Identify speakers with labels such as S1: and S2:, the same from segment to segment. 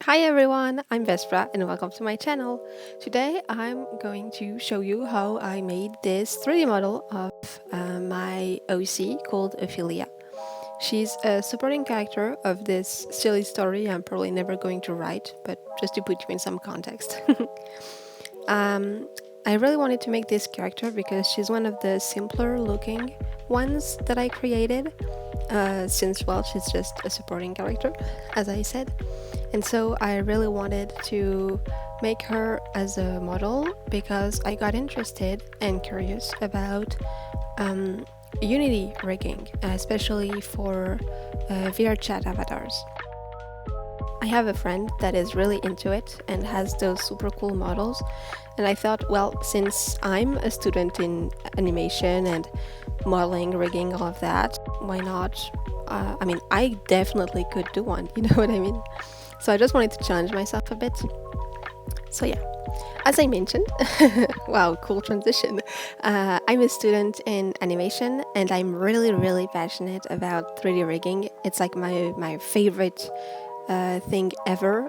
S1: Hi everyone, I'm Vespra and welcome to my channel. Today I'm going to show you how I made this 3D model of my OC called Ophelia. She's a supporting character of this silly story I'm probably never going to write, but just to put you in some context. I really wanted to make this character because she's one of the simpler looking ones that I created, since, well, she's just a supporting character, as I said. And so I really wanted to make her as a model because I got interested and curious about Unity rigging, especially for VRChat avatars. I have a friend that is really into it and has those super cool models, and I thought, well, since I'm a student in animation and modeling, rigging, all of that, why not? I definitely could do one, you know what I mean? So I just wanted to challenge myself a bit. So yeah, as I mentioned, wow, cool transition. I'm a student in animation and I'm really passionate about 3D rigging. It's like my favorite thing ever.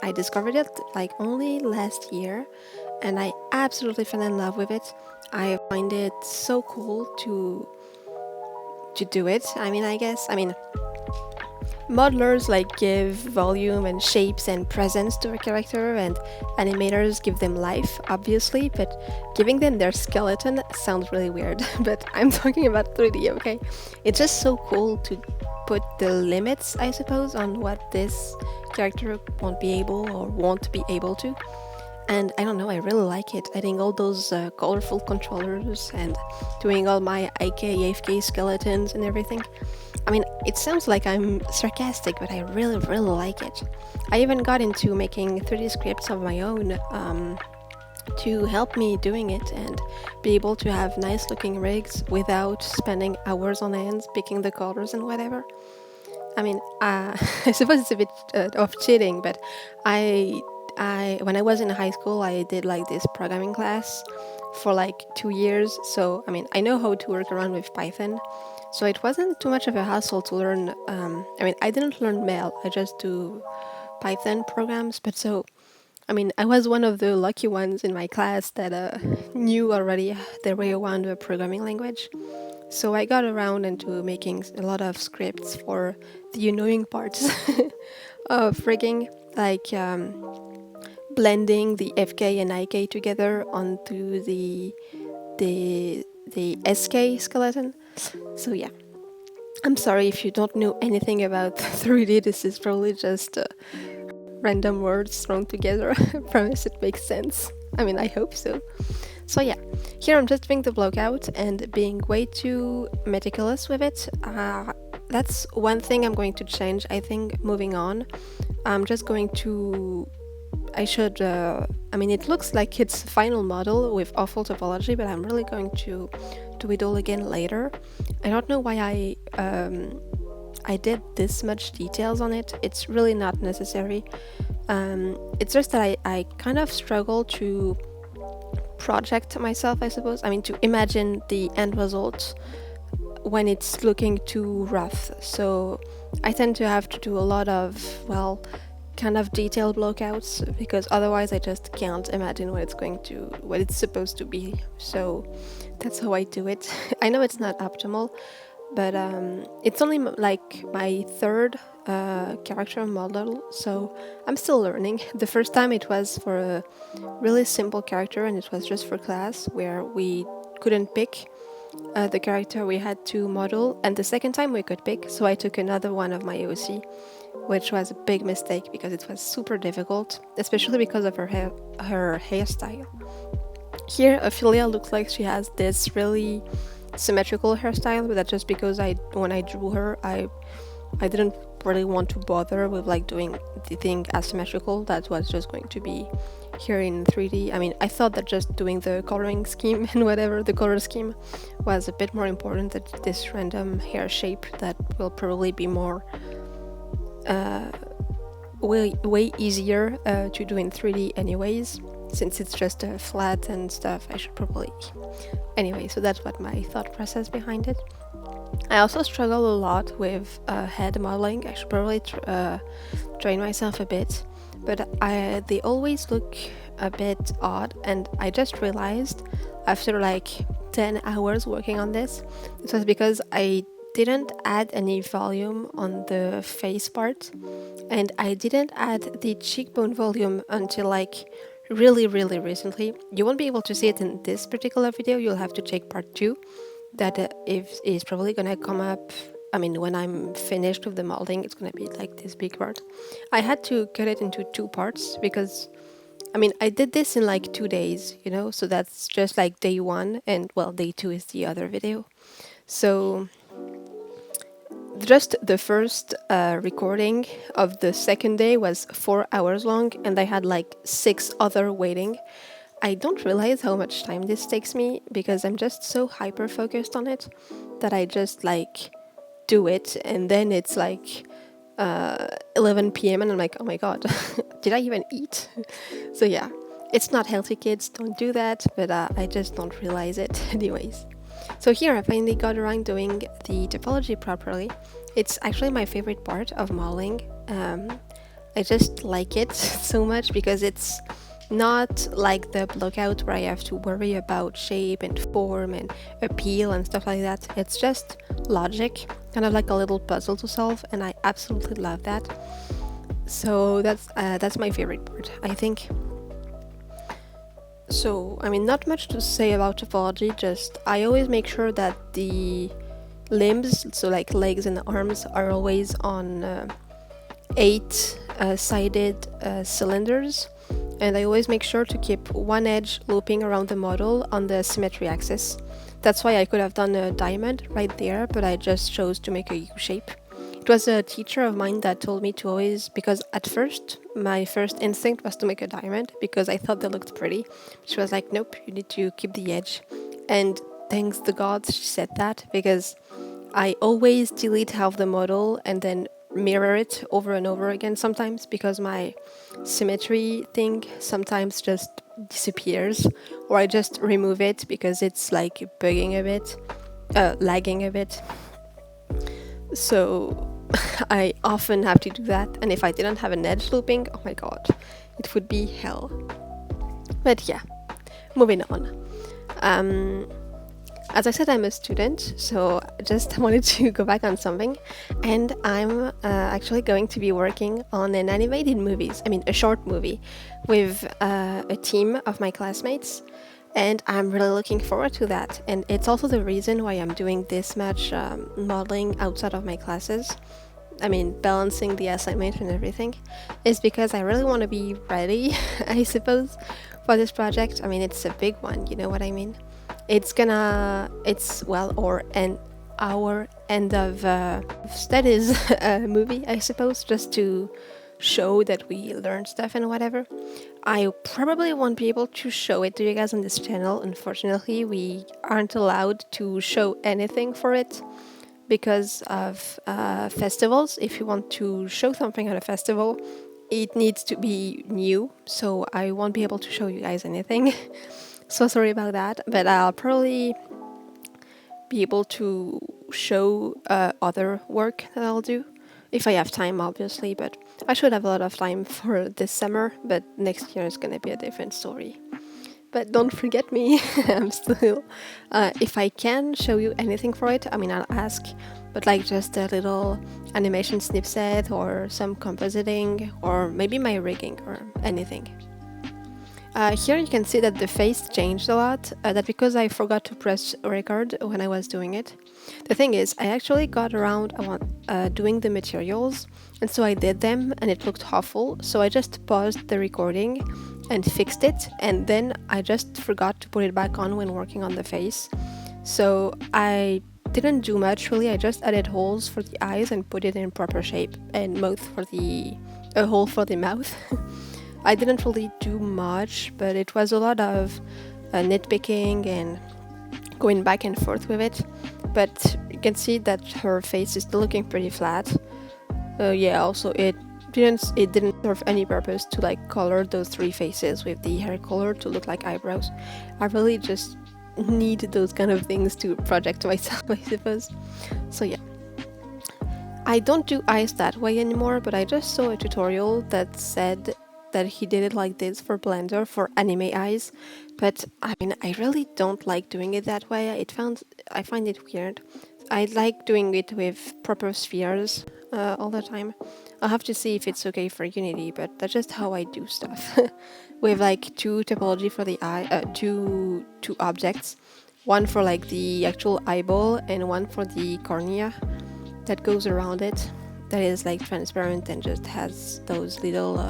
S1: I discovered it like only last year and I absolutely fell in love with it. I find it so cool to do it. Modelers like give volume and shapes and presence to a character, and animators give them life, obviously, but giving them their skeleton sounds really weird. But I'm talking about 3D, okay? It's just so cool to put the limits, I suppose, on what this character won't be able or won't be able to. And I don't know, I really like it. Adding all those colorful controllers and doing all my IK, AFK skeletons and everything. I mean, it sounds like I'm sarcastic, but I really like it. I even got into making 3D scripts of my own to help me doing it and be able to have nice looking rigs without spending hours on end picking the colors and whatever. I suppose it's a bit of cheating, but when I was in high school, I did like this programming class for like 2 years. So I know how to work around with Python. So it wasn't too much of a hassle to learn. I didn't learn Mail. I just do Python programs. But so, I was one of the lucky ones in my class that knew already their way around a programming language. So I got around into making a lot of scripts for the annoying parts of rigging, like blending the FK and IK together onto the SK skeleton. So yeah, I'm sorry if you don't know anything about 3D. This is probably just random words thrown together. I promise it makes sense. I hope so. So yeah, here I'm just doing the blowout and being way too meticulous with it. That's one thing I'm going to change, I think, moving on. I'm just going to... it looks like it's a final model with awful topology, but I'm really going to do it all again later. I don't know why I did this much details on it. It's really not necessary. It's just that I kind of struggle to project myself, I suppose. To imagine the end result when it's looking too rough. So I tend to have to do a lot of, kind of detailed blockouts, because otherwise I just can't imagine what it's supposed to be. So that's how I do it. I know it's not optimal, but it's only like my third character model, so I'm still learning. The first time it was for a really simple character, and it was just for class where we couldn't pick the character we had to model, and the second time we could pick, so I took another one of my OC, which was a big mistake because it was super difficult, especially because of her hairstyle. Here, Ophelia looks like she has this really symmetrical hairstyle, but that's just because when I drew her, I didn't really want to bother with like doing the thing asymmetrical. That was just going to be here in 3D. I thought that just doing the coloring scheme and whatever, the color scheme, was a bit more important than this random hair shape that will probably be more way easier to do in 3D anyways, since it's just flat and stuff. I should probably... Anyway, so that's what my thought process behind it. I also struggle a lot with head modeling. I should probably train myself a bit. but they always look a bit odd, and I just realized after like 10 hours working on this, it was because I didn't add any volume on the face part, and I didn't add the cheekbone volume until like really, really recently. You won't be able to see it in this particular video, you'll have to check part 2. That is probably gonna come up. I mean, when I'm finished with the molding, it's gonna be like this big part. I had to cut it into 2 parts because, I mean, I did this in like 2 days, you know, so that's just like day 1, and well, day 2 is the other video. So just the first recording of the second day was 4 hours long, and I had like 6 other waiting. I don't realize how much time this takes me because I'm just so hyper focused on it that I just like do it, and then it's like 11 p.m. and I'm like, oh my god, did I even eat? So yeah, it's not healthy, kids, don't do that, but I just don't realize it anyways. So here I finally got around doing the topology properly. It's actually my favorite part of modeling. I just like it so much because it's not like the blockout where I have to worry about shape and form and appeal and stuff like that. It's just logic, kind of like a little puzzle to solve, and I absolutely love that. So that's my favorite part, I think. So, I mean, not much to say about topology, just I always make sure that the limbs, so like legs and arms, are always on 8 sided cylinders, and I always make sure to keep one edge looping around the model on the symmetry axis. That's why I could have done a diamond right there, but I just chose to make a U shape. It was a teacher of mine that told me to always, because at first my first instinct was to make a diamond because I thought they looked pretty. She was like, nope, you need to keep the edge. And thanks the gods she said that, because I always delete half the model and then mirror it over and over again sometimes, because my symmetry thing sometimes just disappears, or I just remove it because it's like bugging a bit, lagging a bit. So I often have to do that, and if I didn't have an edge looping, oh my god, it would be hell. But yeah, moving on. As I said, I'm a student, so I just wanted to go back on something, and I'm actually going to be working on an animated a short movie, with a team of my classmates, and I'm really looking forward to that. And it's also the reason why I'm doing this much modeling outside of my classes. I mean, balancing the assignment and everything, is because I really want to be ready, I suppose, for this project. I mean, it's a big one, you know what I mean? Our end of studies movie, I suppose, just to show that we learned stuff and whatever. I probably won't be able to show it to you guys on this channel. Unfortunately, we aren't allowed to show anything for it because of festivals. If you want to show something at a festival, it needs to be new, so I won't be able to show you guys anything. So sorry about that, but I'll probably be able to show other work that I'll do if I have time, obviously, but I should have a lot of time for this summer, but next year is going to be a different story. But don't forget me. I'm still, if I can show you anything for it, I mean, I'll ask, but like just a little animation snippet or some compositing, or maybe my rigging or anything. Here you can see that the face changed a lot, that because I forgot to press record when I was doing it. The thing is, I actually got around doing the materials, and so I did them and it looked awful, so I just paused the recording and fixed it, and then I just forgot to put it back on when working on the face. So I didn't do much really, I just added holes for the eyes and put it in proper shape, and a hole for the mouth. I didn't really do much, but it was a lot of nitpicking and going back and forth with it. But you can see that her face is still looking pretty flat. Also it didn't serve any purpose to like color those 3 faces with the hair color to look like eyebrows. I really just need those kind of things to project myself, I suppose. So yeah. I don't do eyes that way anymore, but I just saw a tutorial that said that he did it like this for Blender for anime eyes, but I mean, I really don't like doing it that way. I find it weird. I like doing it with proper spheres all the time. I'll have to see if it's okay for Unity, but that's just how I do stuff. With like two topology for the eye, two objects, one for like the actual eyeball and one for the cornea that goes around it. That is like transparent and just has those little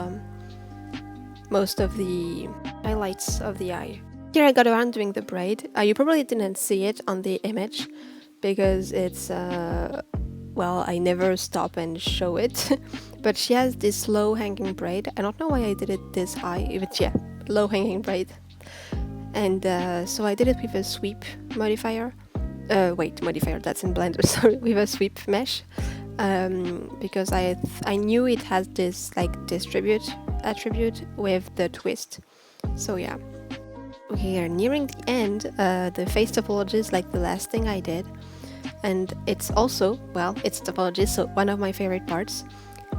S1: most of the highlights of the eye. Here I got around doing the braid. You probably didn't see it on the image because it's well, I never stop and show it. But she has this low hanging braid. I don't know why I did it this high, but yeah, low hanging braid. And so I did it with a sweep modifier. Modifier, that's in Blender, sorry, with a sweep mesh. Because I knew it has this like distribute attribute with the twist. So yeah. We are nearing the end. The face topology is like the last thing I did. And it's also, well, it's topology, so one of my favorite parts.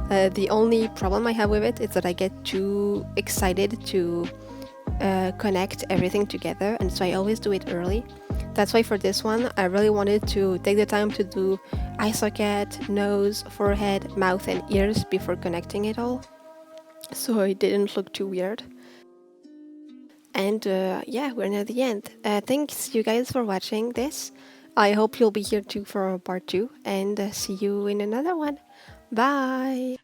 S1: The only problem I have with it is that I get too excited to connect everything together, and so I always do it early. That's why for this one, I really wanted to take the time to do eye socket, nose, forehead, mouth, and ears before connecting it all, so it didn't look too weird. And yeah, we're near the end. Thanks you guys for watching this. I hope you'll be here too for part 2, and see you in another one. Bye!